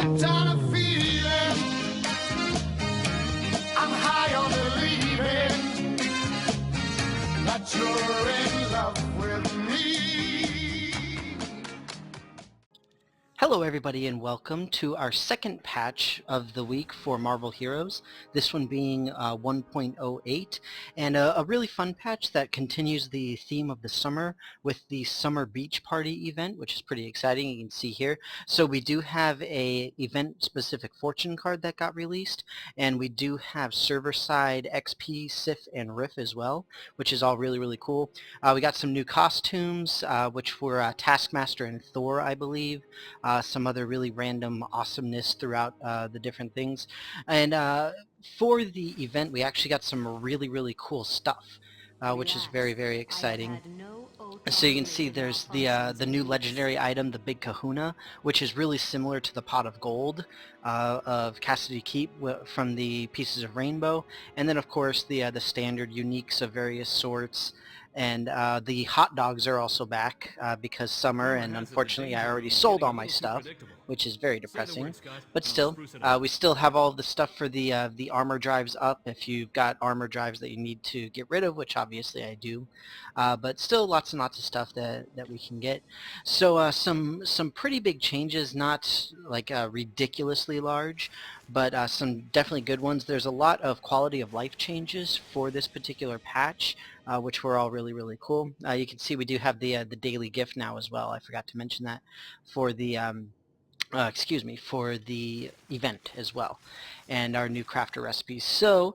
hooked on a feeling. I'm high on believing that you're in love with me. Hello everybody and welcome to our second patch of the week for Marvel Heroes, this one being 1.08, and a really fun patch that continues the theme of the summer with the Summer Beach Party event, which is pretty exciting, you can see here. So we do have a event-specific fortune card that got released, and we do have server-side XP, Sif, and Riff as well, which is all really cool. We got some new costumes, which were Taskmaster and Thor, I believe. Some other really random awesomeness throughout the different things. And for the event, we actually got some really cool stuff, which is very exciting. So you can see there's the new legendary item, the Big Kahuna, which is really similar to the Pot of Gold of Cassidy Keep from the Pieces of Rainbow, and then of course the standard uniques of various sorts. And the hot dogs are also back because summer, and unfortunately I already sold all my stuff, which is very depressing. But still, we still have all the stuff for the armor drives up if you've got armor drives that you need to get rid of, which obviously I do. But still lots and lots of stuff that we can get. So some pretty big changes, not like ridiculously large, but some definitely good ones. There's a lot of quality of life changes for this particular patch, which were all really cool. You can see we do have the daily gift now as well. I forgot to mention that for the for the event as well, and our new crafter recipes. So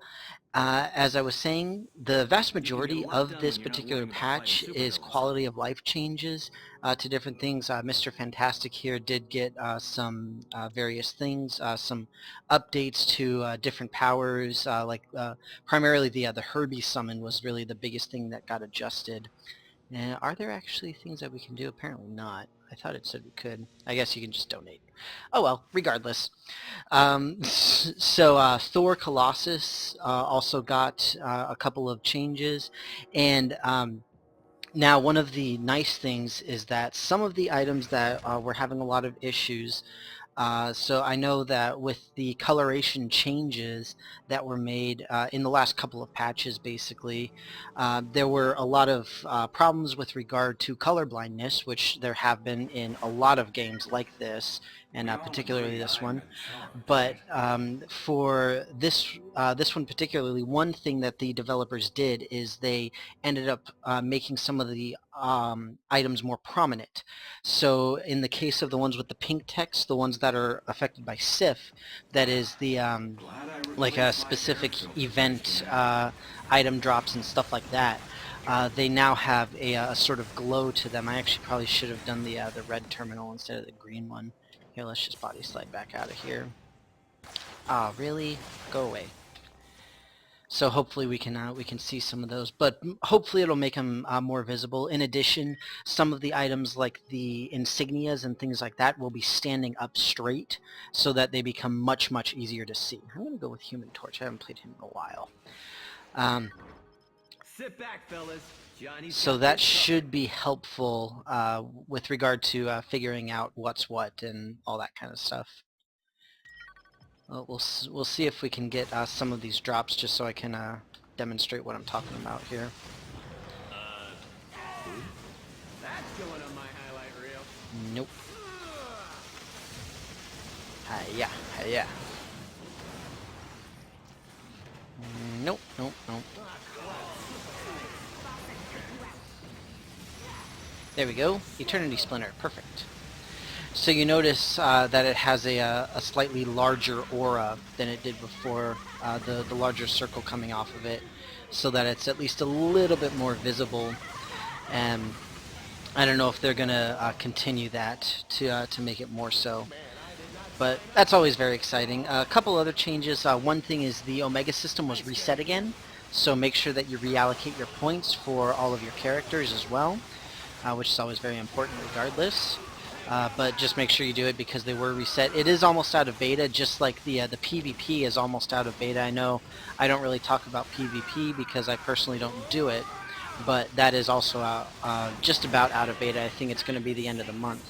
as I was saying, the vast majority of this particular patch is quality of life changes to different things. Mr. Fantastic here did get some various things, some updates to different powers, like primarily the Herbie summon was really the biggest thing that got adjusted. Now, are there actually things that we can do? Apparently not. I thought it said we could. I guess you can just donate. Oh well, regardless. So Thor Colossus also got a couple of changes, and now one of the nice things is that some of the items that were having a lot of issues, so I know that with the coloration changes that were made in the last couple of patches, basically, there were a lot of problems with regard to color blindness, which there have been in a lot of games like this, and particularly this one. But for this one particularly, one thing that the developers did is they ended up making some of the items more prominent. So in the case of the ones with the pink text, the ones that are affected by Sif, that is the like a specific event item drops and stuff like that. They now have a sort of glow to them. I actually probably should have done the red terminal instead of the green one. Here, let's just body slide back out of here. Ah, really? Go away. So hopefully we can see some of those, but hopefully it'll make them more visible. In addition, some of the items like the insignias and things like that will be standing up straight so that they become much easier to see. I'm going to go with Human Torch. I haven't played him in a while. Sit back, fellas. So that should be helpful with regard to figuring out what's what and all that kind of stuff. Well, we'll see if we can get some of these drops just so I can demonstrate what I'm talking about here. That's going on my highlight reel. Nope. Hiya, hiya. Nope. There we go. Eternity Splinter. Perfect. So you notice that it has a slightly larger aura than it did before, the larger circle coming off of it, so that it's at least a little bit more visible. And I don't know if they're going to continue that to make it more so. But that's always very exciting. A couple other changes. One thing is the Omega system was reset again, so make sure that you reallocate your points for all of your characters as well, which is always very important regardless. But just make sure you do it because they were reset. It is almost out of beta, just like the PvP is almost out of beta. I know I don't really talk about PvP because I personally don't do it, but that is also just about out of beta. I think it's going to be the end of the month.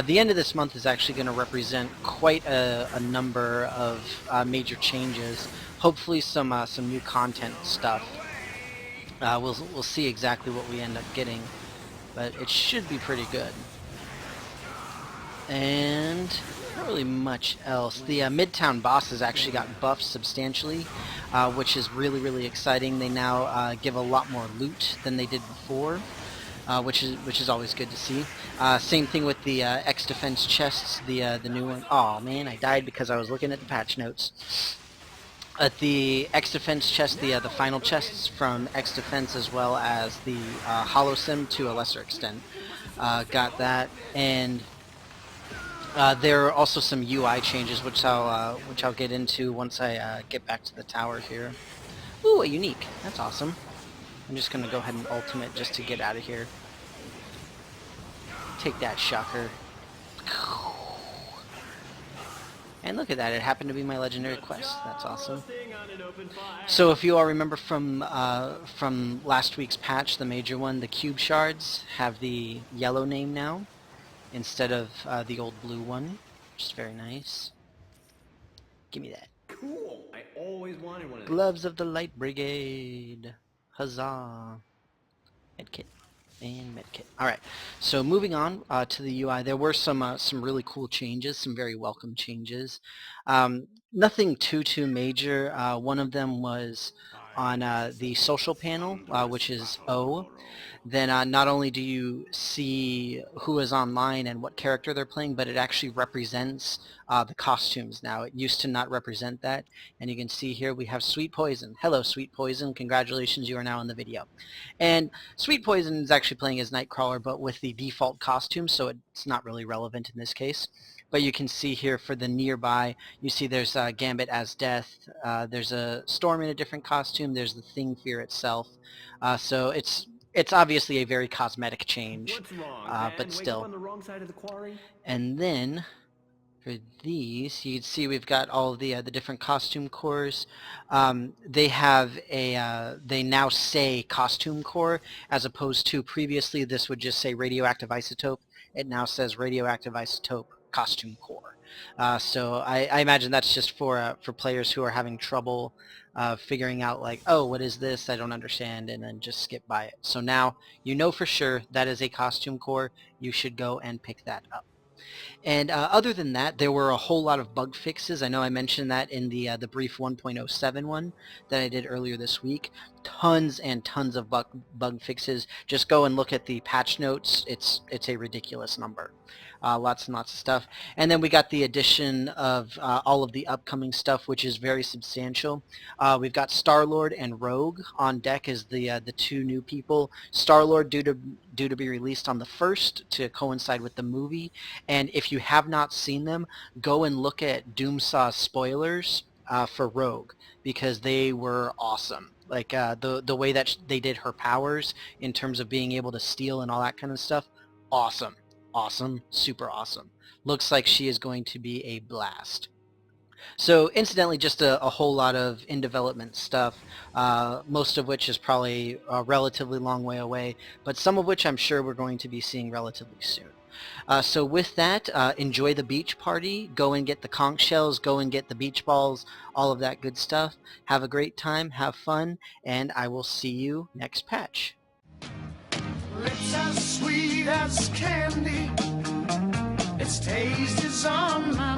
The end of this month is actually going to represent quite a number of major changes. Hopefully some new content stuff. We'll see exactly what we end up getting, but it should be pretty good. And not really much else. The Midtown bosses actually got buffed substantially, which is really exciting. They now give a lot more loot than they did before, which is always good to see. Same thing with the X Defense chests, the new one. Oh man, I died because I was looking at the patch notes. At the X Defense chest, the final chests from X Defense, as well as the Holosim to a lesser extent, got that. And there are also some UI changes, which I'll get into once I get back to the tower here. Ooh, a unique. That's awesome. I'm just gonna go ahead and ultimate just to get out of here. Take that, shocker. And look at that, it happened to be my legendary quest. That's awesome. So if you all remember from last week's patch, the major one, the cube shards have the yellow name now, instead of the old blue one, which is very nice. Give me that. Cool. I always wanted one of these. Gloves of the Light Brigade. Huzzah. Medkit. And medkit. Alright, so moving on to the UI, there were some really cool changes, some very welcome changes. Nothing too major. One of them was on the social panel, which is O. Then not only do you see who is online and what character they're playing, but it actually represents the costumes now. It used to not represent that, and you can see here we have Sweet Poison. Hello, Sweet Poison. Congratulations, you are now in the video. And Sweet Poison is actually playing as Nightcrawler, but with the default costume, so it's not really relevant in this case. But you can see here for the nearby, you see there's Gambit as Death, there's a Storm in a different costume, there's the Thing Fear itself. So it's obviously a very cosmetic change, What's wrong, but Wake still. up on the wrong side of the quarry? And then for these, you can see we've got all of the different costume cores. They have a they now say costume core, as opposed to previously this would just say radioactive isotope. It now says radioactive isotope costume core. So I imagine that's just for players who are having trouble figuring out, like, oh, what is this? I don't understand, and then just skip by it. So now you know for sure that is a costume core. You should go and pick that up. And other than that, there were a whole lot of bug fixes. I know I mentioned that in the brief 1.07 one that I did earlier this week. Tons and tons of bug fixes. Just go and look at the patch notes. It's a ridiculous number. Lots and lots of stuff. And then we got the addition of all of the upcoming stuff, which is very substantial. We've got Star-Lord and Rogue on deck as the two new people. Star-Lord due to be released on the 1st to coincide with the movie. And if you have not seen them, go and look at Doomsaw spoilers for Rogue, because they were awesome. Like the way that they did her powers in terms of being able to steal and all that kind of stuff, awesome. Awesome, super awesome. Looks like she is going to be a blast. So incidentally, just a whole lot of in-development stuff, most of which is probably a relatively long way away, but some of which I'm sure we're going to be seeing relatively soon. So with that, enjoy the beach party, go and get the conch shells, go and get the beach balls, all of that good stuff. Have a great time, have fun, and I will see you next patch. Lips as sweet as candy, its taste is on my